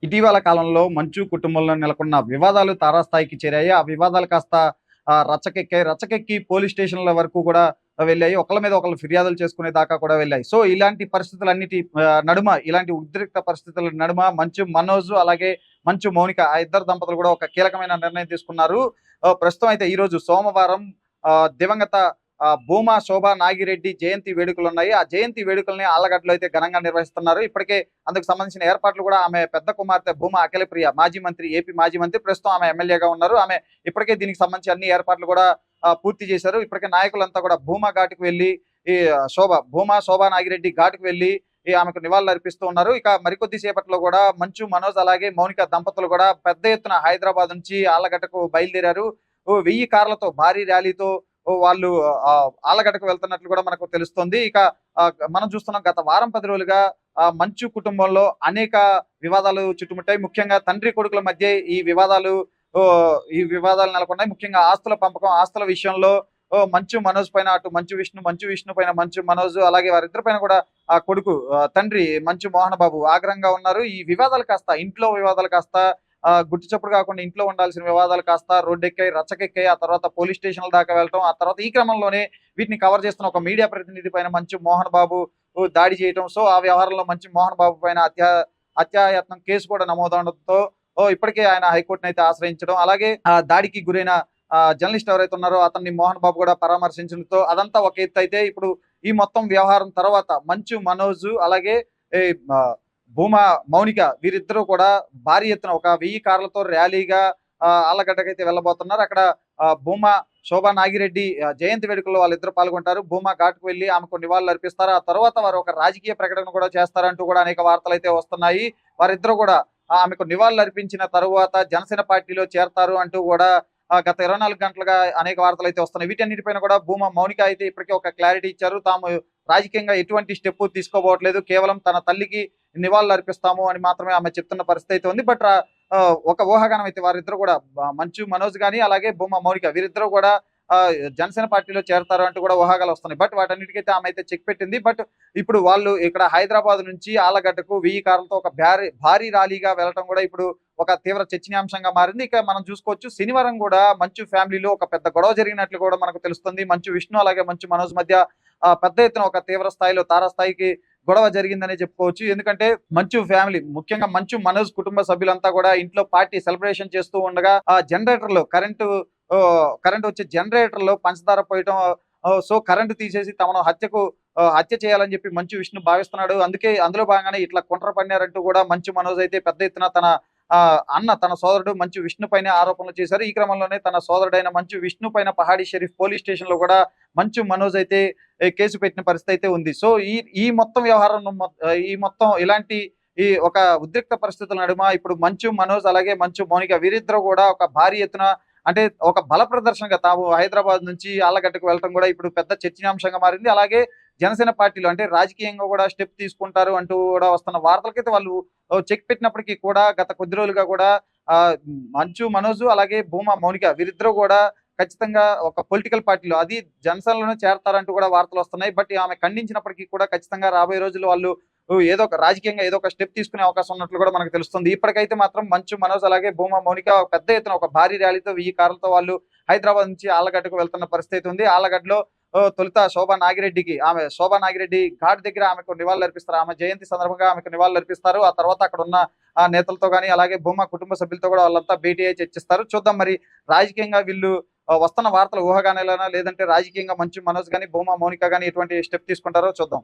ఇటీవల కాలంలో మంచు కుటుంబంలో నెలకొన్న వివాదాలు తారాస్థాయికి చేరాయి. ఆ వివాదాలు కాస్త రచ్చకెక్కాయి. రచ్చకెక్కి పోలీస్ స్టేషన్‌ల వరకు కూడా వెళ్ళాయి. ఒకళ్ళ మీద ఒకళ్ళు ఫిర్యాదులు చేసుకునే దాకా కూడా వెళ్ళాయి. సో, ఇలాంటి పరిస్థితులన్నిటి నడుమ ఇలాంటి ఉద్రిక్త పరిస్థితుల నడుమ మంచు మనోజ్ అలాగే మంచు మౌనిక ఆ ఇద్దరు దంపతులు కూడా ఒక కీలకమైన నిర్ణయం తీసుకున్నారు. ప్రస్తుతం అయితే ఈరోజు సోమవారం దివంగత భూమా శోభా నాగిరెడ్డి జయంతి వేడుకలున్నాయి. ఆ జయంతి వేడుకల్ని ఆళ్లగడ్డలో అయితే ఘనంగా నిర్వహిస్తున్నారు. ఇప్పటికే అందుకు సంబంధించిన ఏర్పాట్లు కూడా ఆమె పెద్ద కుమార్తె భూమా అఖిలప్రియ మాజీ మంత్రి, ఏపీ మాజీ మంత్రి, ప్రస్తుతం ఆమె ఎమ్మెల్యేగా ఉన్నారు. ఆమె ఇప్పటికే దీనికి సంబంధించి అన్ని ఏర్పాట్లు కూడా పూర్తి చేశారు. ఇప్పటికే నాయకులంతా కూడా భూమా ఘాట్‌కి వెళ్లి ఈ భూమా శోభా నాగిరెడ్డి ఘాట్‌కి వెళ్లి ఆమెకు నివాళులు అర్పిస్తూ ఉన్నారు. ఇక మరికొద్ది సేపట్లో కూడా మంచు మనోజ్ అలాగే మౌనిక దంపతులు కూడా పెద్ద ఎత్తున హైదరాబాద్ నుంచి ఆళ్లగడ్డకు బయలుదేరారు. 1000 కార్లతో భారీ ర్యాలీతో వాళ్ళు ఆళ్లగడ్డకు వెళ్తున్నట్లు కూడా మనకు తెలుస్తుంది. ఇక మనం చూస్తున్నాం గత వారం 10 రోజులుగా మంచు కుటుంబంలో అనేక వివాదాలు చుట్టుముట్టాయి. ముఖ్యంగా తండ్రి కొడుకుల మధ్య ఈ వివాదాలు నెలకొన్నాయి. ముఖ్యంగా ఆస్తుల పంపకం, ఆస్తుల విషయంలో మంచు మనోజ్ పైన అటు మంచు విష్ణు పైన మంచు మనోజ్ అలాగే వారిద్దరి పైన కూడా ఆ కొడుకు తండ్రి మంచు మోహన్ బాబు ఆగ్రహంగా ఉన్నారు. ఈ వివాదాలు కాస్త ఇంట్లో వివాదాలు కాస్త గుట్టు చప్పుడు కాకుండా ఇంట్లో ఉండాల్సిన వివాదాలు కాస్త రోడ్డెక్కాయి, రచ్చకెక్కాయి. ఆ తర్వాత పోలీస్ స్టేషన్ల దాకా వెళ్ళటం, ఆ తర్వాత ఈ క్రమంలోనే వీటిని కవర్ చేస్తున్న ఒక మీడియా ప్రతినిధి పైన మంచు మోహన్ బాబు దాడి చేయటం. సో, ఆ వ్యవహారంలో మంచు మోహన్ బాబు పైన హత్యాయత్నం కేసు కూడా నమోదవడంతో ఇప్పటికే ఆయన హైకోర్టును అయితే ఆశ్రయించడం, అలాగే ఆ దాడికి గురైన జర్నలిస్ట్ ఎవరైతే ఉన్నారో అతన్ని మోహన్ బాబు కూడా పరామర్శించడంతో అదంతా ఒక ఎత్తు అయితే, ఇప్పుడు ఈ మొత్తం వ్యవహారం తర్వాత మంచు మనోజ్ అలాగే ఈ భూమా మౌనిక వీరిద్దరూ కూడా భారీ ఎత్తున ఒక 1000 కార్లతో ర్యాలీగా ఆళ్లగడ్డకైతే వెళ్ళబోతున్నారు. అక్కడ భూమా శోభా నాగిరెడ్డి జయంతి వేడుకల్లో వాళ్ళిద్దరూ పాల్గొంటారు. భూమా ఘాట్‌కు వెళ్లి ఆమెకు నివాళులు అర్పిస్తారు. ఆ తర్వాత వారు ఒక రాజకీయ ప్రకటన కూడా చేస్తారంటూ కూడా అనేక వార్తలైతే వస్తున్నాయి. వారిద్దరూ కూడా ఆమెకు నివాళులు అర్పించిన తరువాత జనసేన పార్టీలో చేరతారు అంటూ కూడా గత 24 గంటలుగా అనేక వార్తలైతే వస్తున్నాయి. వీటన్నిటిపైన కూడా భూమా మౌనిక అయితే ఇప్పటికే ఒక క్లారిటీ ఇచ్చారు. తాము రాజకీయంగా ఎటువంటి స్టెప్ తీసుకోబోవట్లేదు. కేవలం తన తల్లికి నివాళులు అర్పిస్తాము అని మాత్రమే ఆమె చెప్తున్న పరిస్థితి అయితే ఉంది. బట్ ఒక ఊహాగానం అయితే వారిద్దరూ కూడా మంచు మనోజ్ గాని అలాగే భూమా మౌనిక వీరిద్దరూ కూడా జనసేన పార్టీలో చేరతారు అంటూ కూడా ఊహాగాలు వస్తున్నాయి. బట్ వాటన్నిటికైతే ఆమె అయితే చెక్ పెట్టింది. బట్ ఇప్పుడు వాళ్ళు ఇక్కడ హైదరాబాద్ నుంచి ఆళ్లగడ్డకు 1000 కార్లతో ఒక భారీ ర్యాలీగా వెళ్ళటం కూడా ఇప్పుడు ఒక తీవ్ర చర్చనీయాంశంగా మారింది. ఇక మనం చూసుకోవచ్చు శనివారం కూడా మంచు ఫ్యామిలీలో ఒక పెద్ద గొడవ జరిగినట్లు కూడా మనకు తెలుస్తుంది. మంచు విష్ణు అలాగే మంచు మనోజ్ మధ్య పెద్ద ఎత్తున ఒక తీవ్ర స్థాయిలో తారాస్థాయికి గొడవ జరిగిందనే చెప్పుకోవచ్చు. ఎందుకంటే మంచు ఫ్యామిలీ ముఖ్యంగా మంచు మనోజ్ కుటుంబ సభ్యులంతా కూడా ఇంట్లో పార్టీ సెలబ్రేషన్ చేస్తూ ఉండగా ఆ జనరేటర్‌లో కరెంట్ వచ్చే జనరేటర్‌లో పంచదార పోయటం, సో కరెంట్ తీసేసి తమను హత్య చేయాలని చెప్పి మంచు విష్ణు భావిస్తున్నాడు. అందుకే అందులో భాగంగానే ఇట్లా కుట్ర పన్నారంటూ కూడా మంచు మనోజ్ అయితే పెద్ద ఎత్తున తన సోదరుడు మంచు విష్ణు పైనే ఆరోపణలు చేశారు. ఈ క్రమంలోనే తన సోదరుడైన మంచు విష్ణు పైన పహాడీ షరీఫ్ పోలీస్ స్టేషన్‌లో కూడా మంచు మనోజ్ అయితే కేసు పెట్టిన పరిస్థితి అయితే ఉంది. సో, ఈ ఈ మొత్తం వ్యవహారం ఈ మొత్తం ఇలాంటి ఒక ఉద్రిక్త పరిస్థితుల నడుమ ఇప్పుడు మంచు మనోజ్ అలాగే మంచు మౌనిక వీరిద్దరూ కూడా ఒక భారీ ఎత్తున అంటే ఒక బల ప్రదర్శనగా తాము హైదరాబాద్ నుంచి ఆళ్లగడ్డకు వెళ్ళటం కూడా ఇప్పుడు పెద్ద చర్చనీయాంశంగా మారింది. అలాగే జనసేన పార్టీలో అంటే రాజకీయంగా కూడా స్టెప్ తీసుకుంటారు అంటూ కూడా వస్తున్న వార్తలకైతే వాళ్ళు చెక్ పెట్టినప్పటికీ కూడా గత కొద్ది రోజులుగా కూడా మంచు మనోజ్ అలాగే భూమా మౌనిక వీరిద్దరూ కూడా ఖచ్చితంగా ఒక పొలిటికల్ పార్టీలో అది జనసేనలోనే చేరతారంటూ కూడా వార్తలు వస్తున్నాయి. బట్ ఆమె ఖండించినప్పటికీ కూడా ఖచ్చితంగా రాబోయే రోజుల్లో వాళ్ళు రాజకీయంగా ఏదో ఒక స్టెప్ తీసుకునే అవకాశం ఉన్నట్లు కూడా మనకు తెలుస్తుంది. ఇప్పటికైతే మాత్రం మంచు మనోజ్ అలాగే భూమా మౌనిక పెద్ద ఎత్తున ఒక భారీ ర్యాలీతో 1000 కార్లతో వాళ్ళు హైదరాబాద్ నుంచి ఆళ్లగడ్డకు వెళ్తున్న పరిస్థితి ఉంది. ఆళ్లగడ్డలో తొలుత శోభా నాగిరెడ్డి ఘాట్ దగ్గర ఆమెకు నివాళులు అర్పిస్తారు. ఆమె జయంతి సందర్భంగా ఆమెకు నివాళులు అర్పిస్తారు. ఆ తర్వాత అక్కడ ఉన్న నేతలతో గాని అలాగే భూమా కుటుంబ సభ్యులతో కూడా వాళ్ళంతా భేటీ అయ్యి చర్చిస్తారు. చూద్దాం మరి రాజకీయంగా వీళ్ళు వస్తున్న వార్తలు ఊహాగానాలేనా లేదంటే రాజకీయంగా మంచు మనోజ్ గాని భూమా మౌనిక గాని ఎటువంటి స్టెప్ తీసుకుంటారో చూద్దాం.